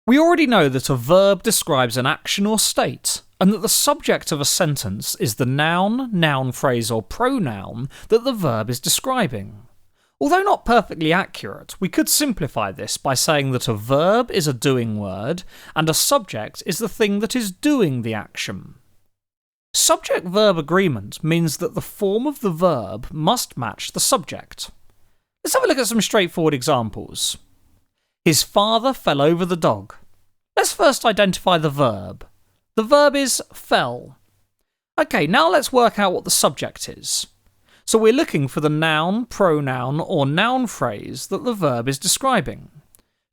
We already know that a verb describes an action or state, and that the subject of a sentence is the noun, noun phrase, or pronoun that the verb is describing. Although not perfectly accurate, we could simplify this by saying that a verb is a doing word, and a subject is the thing that is doing the action. Subject-verb agreement means that the form of the verb must match the subject. Let's have a look at some straightforward examples. His father fell over the dog. Let's first identify the verb. The verb is fell. Okay, now let's work out what the subject is. So we're looking for the noun, pronoun, or noun phrase that the verb is describing.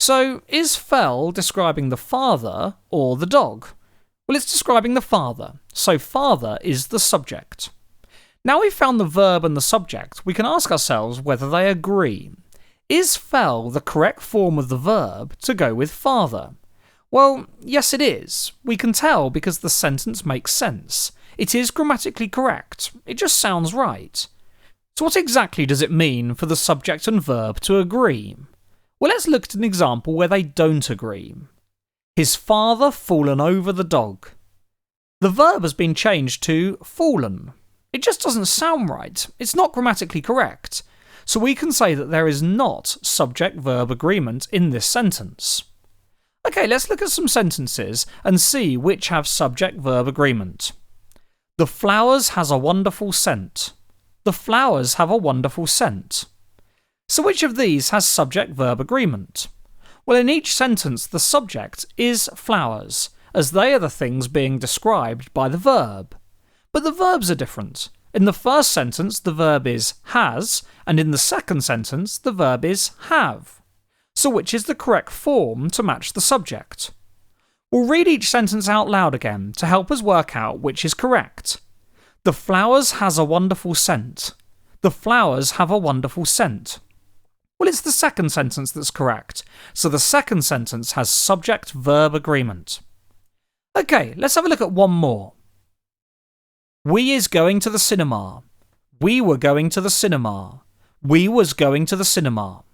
So is fell describing the father or the dog? Well, it's describing the father, so father is the subject. Now we've found the verb and the subject, we can ask ourselves whether they agree. Is fell the correct form of the verb to go with father? Well, yes it is. We can tell because the sentence makes sense. It is grammatically correct. It just sounds right. So what exactly does it mean for the subject and verb to agree? Well, let's look at an example where they don't agree. His father fallen over the dog. The verb has been changed to fallen. It just doesn't sound right. It's not grammatically correct. So we can say that there is not subject-verb agreement in this sentence. Okay, let's look at some sentences and see which have subject-verb agreement. The flowers has a wonderful scent. The flowers have a wonderful scent. So which of these has subject-verb agreement? Well, in each sentence, the subject is flowers, as they are the things being described by the verb. But the verbs are different. In the first sentence, the verb is has, and in the second sentence, the verb is have. So which is the correct form to match the subject? We'll read each sentence out loud again to help us work out which is correct. The flowers has a wonderful scent. The flowers have a wonderful scent. Well, it's the second sentence that's correct, so the second sentence has subject-verb agreement. Okay, let's have a look at one more. We is going to the cinema. We were going to the cinema. We was going to the cinema.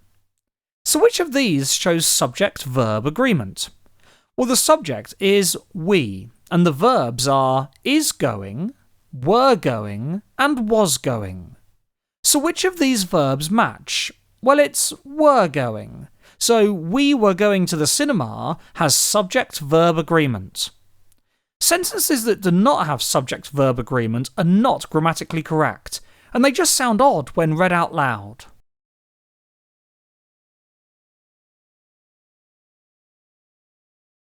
So which of these shows subject-verb agreement? Well, the subject is we, and the verbs are is going, were going, and was going. So which of these verbs match? Well, it's were going. So we were going to the cinema has subject-verb agreement. Sentences that do not have subject-verb agreement are not grammatically correct, and they just sound odd when read out loud.